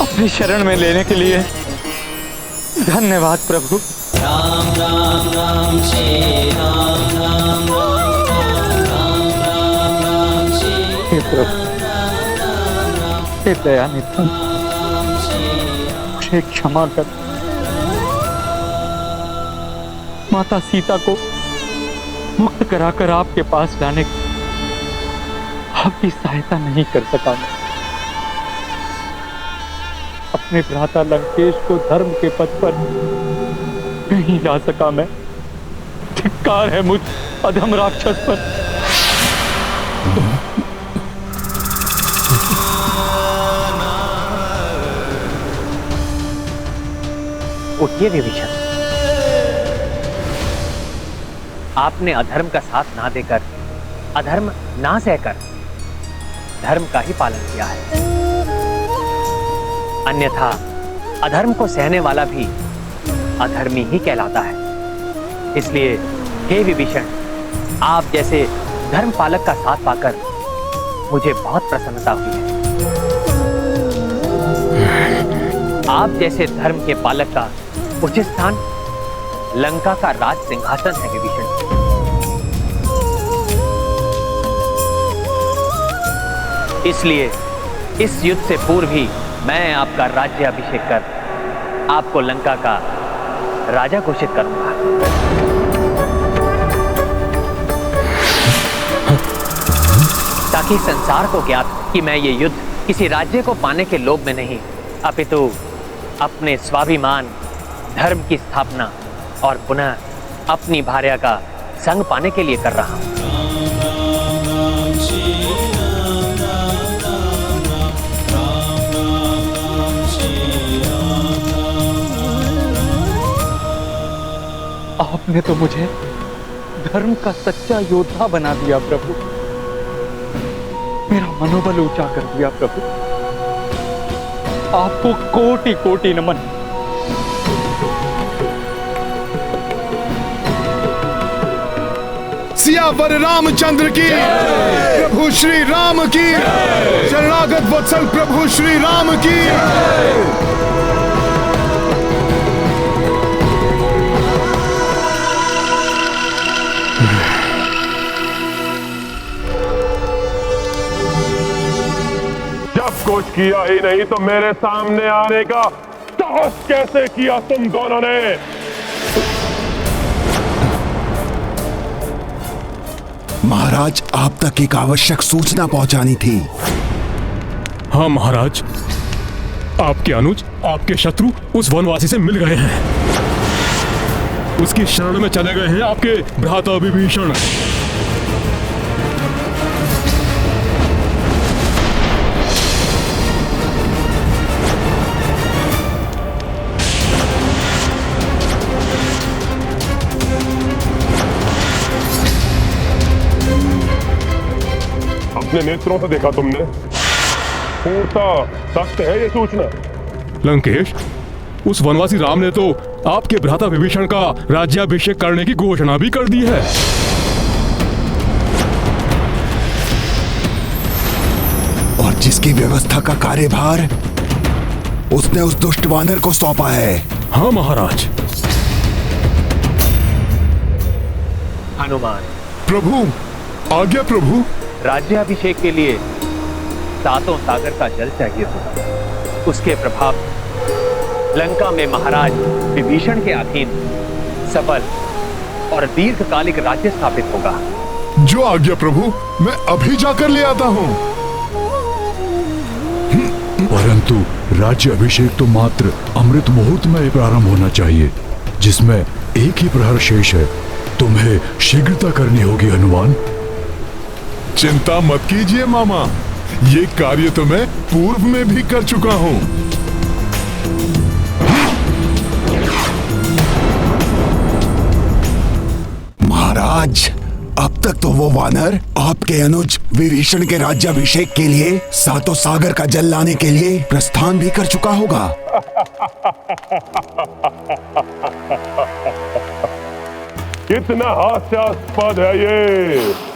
अपनी शरण में लेने के लिए धन्यवाद प्रभु। राम राम राम श्री राम राम राम राम राम राम श्री हे प्रभु, हे दयानिधि, मुझे क्षमा कर। माता सीता को मुक्त कराकर आपके पास लाने की आपकी सहायता नहीं कर सका मैं। अपने भ्राता लंकेश को धर्म के पथ पर नहीं ला सका मैं। धिक्कार है मुझ अधम राक्षस पर। उठिए विभीषण, आपने अधर्म का साथ ना देकर, अधर्म ना सहकर धर्म का ही पालन किया है। अन्यथा अधर्म को सहने वाला भी अधर्मी ही कहलाता है। इसलिए हे विभीषण, आप जैसे धर्म पालक का साथ पाकर मुझे बहुत प्रसन्नता हुई है। आप जैसे धर्म के पालक का उचित स्थान लंका का राज सिंहासन है विभीषण। इसलिए इस युद्ध से पूर्व ही मैं आपका राज्याभिषेक कर आपको लंका का राजा घोषित करूंगा। ताकि संसार को ज्ञात कि मैं ये युद्ध किसी राज्य को पाने के लोभ में नहीं, अपितु अपने स्वाभिमान, धर्म की स्थापना और पुनः अपनी भार्या का संग पाने के लिए कर रहा हूं। आपने तो मुझे धर्म का सच्चा योद्धा बना दिया प्रभु। मेरा मनोबल ऊंचा कर दिया प्रभु। आपको कोटि कोटि नमन। सियावर रामचंद्र की, प्रभु श्री राम की, शरणागत वत्सल प्रभु श्री राम की। जब कुछ किया ही नहीं तो मेरे सामने आने का साहस कैसे किया तुम दोनों ने? महाराज, आप तक एक आवश्यक सूचना पहुंचानी थी। हाँ महाराज, आपके अनुज, आपके शत्रु उस वनवासी से मिल गए हैं। उसकी शरण में चले गए हैं आपके भ्राता विभीषण। अपने नेत्रों से देखा तुमने? पूर्णता सत्य है ये सूचना? लंकेश, उस वनवासी राम ने तो आपके भ्राता विभीषण का राज्याभिषेक करने की घोषणा भी कर दी है। और जिसकी व्यवस्था का कार्यभार उसने उस दुष्ट वानर को सौंपा है। हाँ महाराज। हनुमान। प्रभु, आज्ञा प्रभु। राज्याभिषेक के लिए सातों सागर का जल चाहिए था। उसके प्रभाव लंका में महाराज विभीषण के अधीन सफल और दीर्घकालिक राज्य स्थापित होगा। जो आज्ञा प्रभु, मैं अभी जाकर ले आता हूँ। परंतु राज्य अभिषेक तो मात्र अमृत मुहूर्त में प्रारंभ होना चाहिए, जिसमें एक ही प्रहर शेष है। तुम्हें शीघ्रता करनी होगी हनुमान। चिंता मत कीजिए मामा, ये कार्य तो मैं पूर्व में भी कर चुका हूँ। महाराज, अब तक तो वो वानर आपके अनुज विभीषण के राज्याभिषेक के लिए सातों सागर का जल लाने के लिए प्रस्थान भी कर चुका होगा। कितना हास्यास्पद है ये।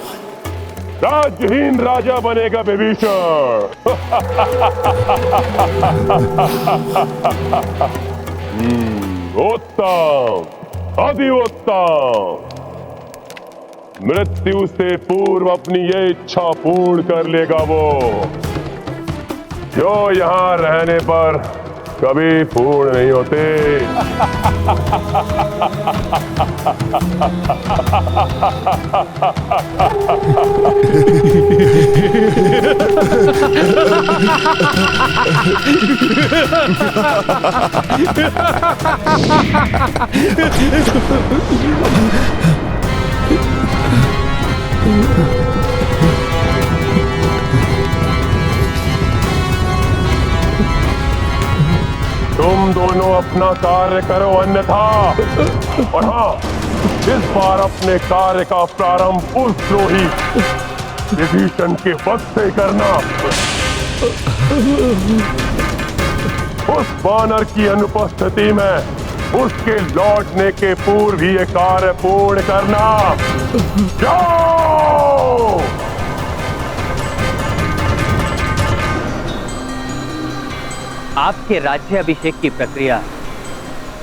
राजहीन राजा बनेगा विभीषण। उत्तम। अधिउत्तम। मृत्यु से पूर्व अपनी ये इच्छा पूर्ण कर लेगा वो, जो यहां रहने पर कभी पूर्ण नहीं होते। तुम दोनों अपना कार्य करो, अन्यथा, और हाँ, इस बार अपने कार्य का प्रारंभ उस द्रोही विभीषण के वध से करना। उस वानर की अनुपस्थिति में उसके लौटने के पूर्व ही ये कार्य पूर्ण करना। जाओ! आपके राज्य अभिषेक की प्रक्रिया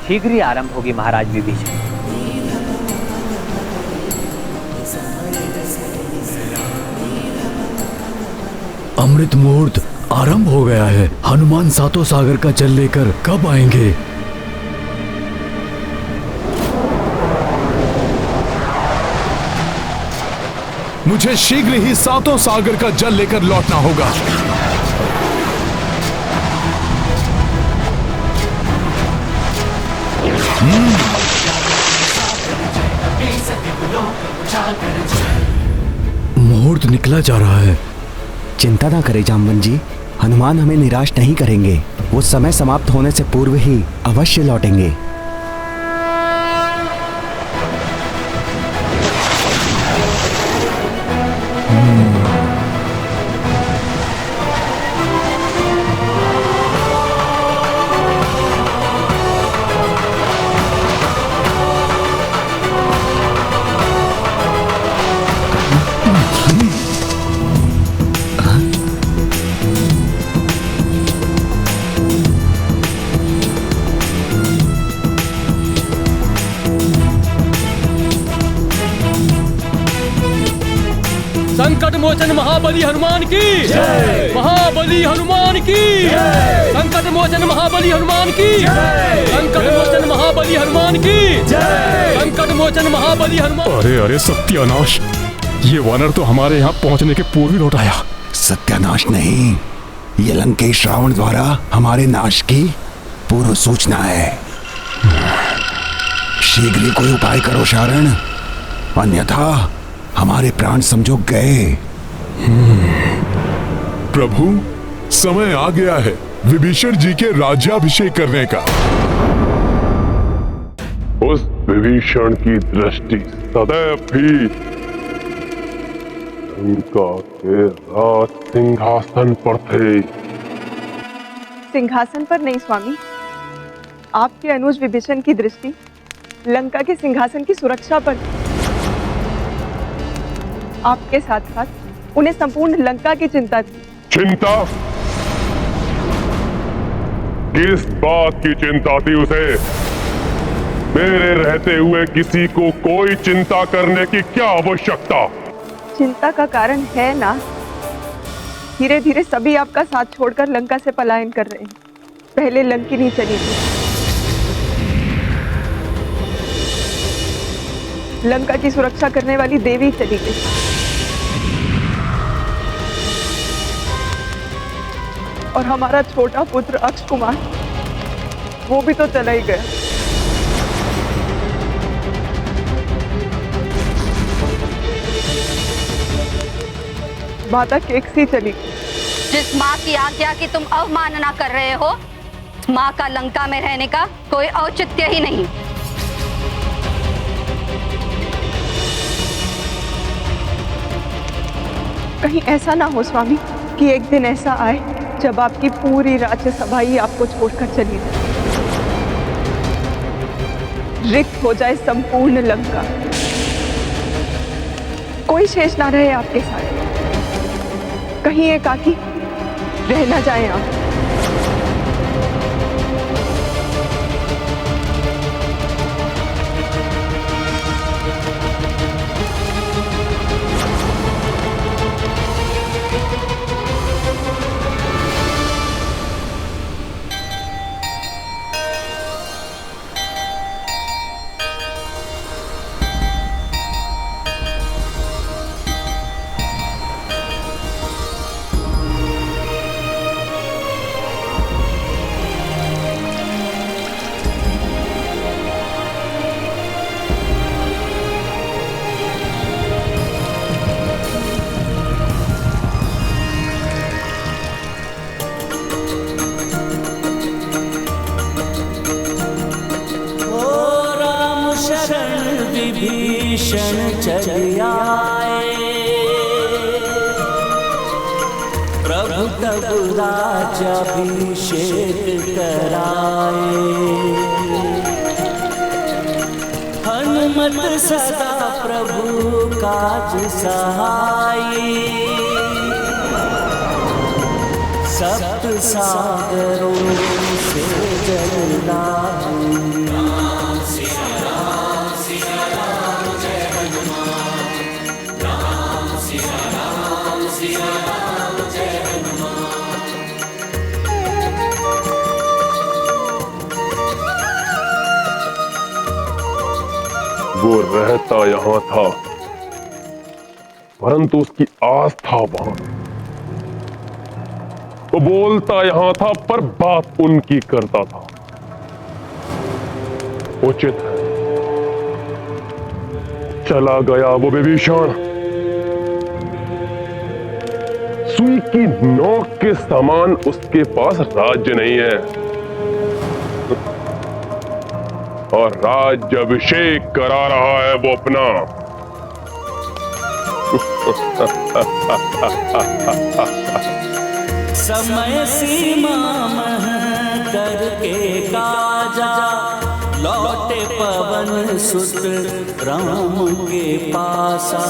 शीघ्र ही आरंभ होगी महाराज विभीषण। अमृत मुहूर्त आरंभ हो गया है। हनुमान सातों सागर का जल लेकर कब आएंगे? मुझे शीघ्र ही सातों सागर का जल लेकर लौटना होगा। मुहूर्त निकला जा रहा है। चिंता ना करें जामवन जी, हनुमान हमें निराश नहीं करेंगे। वो समय समाप्त होने से पूर्व ही अवश्य लौटेंगे। संकट मोचन महाबली हनुमान की जय। महाबली हनुमान की जय। संकट मोचन महाबली हनुमान की जय। संकट मोचन महाबली हनुमान की जय। संकट मोचन महाबली हनुमान। अरे अरे सत्यानाश, ये वानर तो हमारे यहाँ पहुँचने के पूर्व ही लौट आया। सत्यानाश नहीं, ये लंकेश रावण द्वारा हमारे नाश की पूर्व सूचना है। शीघ्र ही कोई उपाय करो शारण, अन्यथा हमारे प्राण समझो गए। प्रभु, समय आ गया है विभीषण जी के राज्याभिषेक करने का। उस विभीषण की दृष्टि सदैव भी लंका के राज सिंहासन पर थे। सिंहासन पर नहीं स्वामी, आपके अनुज विभीषण की दृष्टि लंका के सिंहासन की सुरक्षा पर। आपके साथ साथ उन्हें संपूर्ण लंका की चिंता थी। चिंता? किस बात की चिंता थी उसे? मेरे रहते हुए किसी को कोई चिंता करने की क्या आवश्यकता? चिंता का कारण है ना, धीरे धीरे सभी आपका साथ छोड़कर लंका से पलायन कर रहे हैं। पहले लंकिनी चली गई, लंका की सुरक्षा करने वाली देवी चली गई, और हमारा छोटा पुत्र अक्ष कुमार, वो भी तो चला ही गया। माता केकसी चली गई। जिस माँ की आज्ञा की तुम अवमानना कर रहे हो, माँ का लंका में रहने का कोई औचित्य ही नहीं। कहीं ऐसा ना हो स्वामी कि एक दिन ऐसा आए जब आपकी पूरी राज्यसभा ही आपको छोड़कर चली जाए, रिक्त हो जाए संपूर्ण लंका, कोई शेष ना रहे आपके साथ। कहीं एकाकी रह ना जाए आप। विभीषण चल आए, प्रभु तब राज्याभिषेक कराए। हनुमत सदा प्रभु काज सहाई, सप्त सागरों से जल लाई। वो रहता यहां था, परंतु उसकी आस्था वहां। वो बोलता यहां था, पर बात उनकी करता था। उचित है, चला गया वो विभीषण, सुई की नोक के समान उसके पास राज्य नहीं है, और राज्याभिषेक करा रहा है वो अपना। समय सीमा मह करके काजा, लौटे पवन सुत राम के पासा।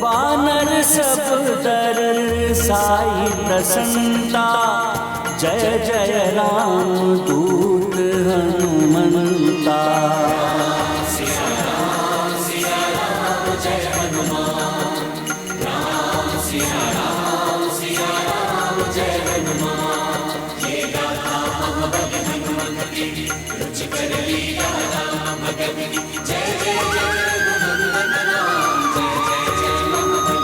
वानर सब दर साई प्रसन्नता, जय जय राम दूत हनुमंता। सिया राम जय हनुमान, राम सिया राम जय हनुमान। ये गाथा हम बल हनुमत की, रुच कर लीला राम भगत की। जय जय जय हनुमत राम, जय जय जय हनुमत।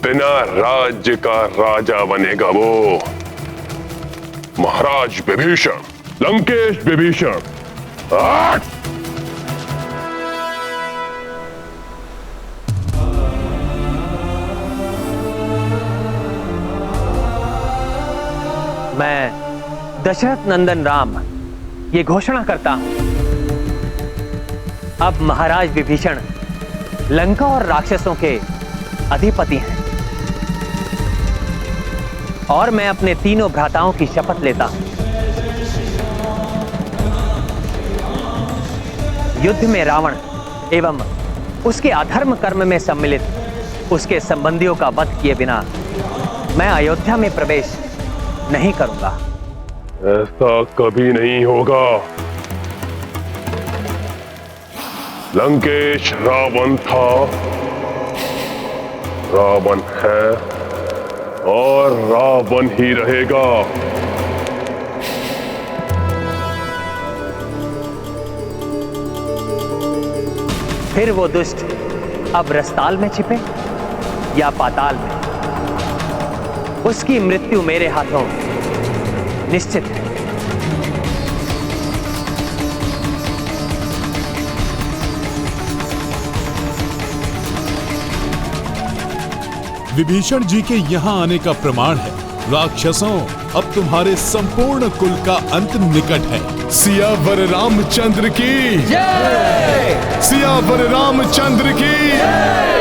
बिना राज्य का राजा बनेगा वो महाराज विभीषण, लंकेश विभीषण। मैं दशरथ नंदन राम ये घोषणा करता हूं, अब महाराज विभीषण लंका और राक्षसों के अधिपति हैं, और मैं अपने तीनों भ्राताओं की शपथ लेता हूं, युद्ध में रावण एवं उसके अधर्म कर्म में सम्मिलित उसके संबंधियों का वध किए बिना मैं अयोध्या में प्रवेश नहीं करूंगा। ऐसा कभी नहीं होगा। लंकेश रावण था, रावण है, और रावण ही रहेगा। फिर वो दुष्ट अब रसताल में छिपे या पाताल में, उसकी मृत्यु मेरे हाथों निश्चित है। विभीषण जी के यहाँ आने का प्रमाण है, राक्षसों अब तुम्हारे संपूर्ण कुल का अंत निकट है। सियावर रामचंद्र की जय! सियावर रामचंद्र की जय!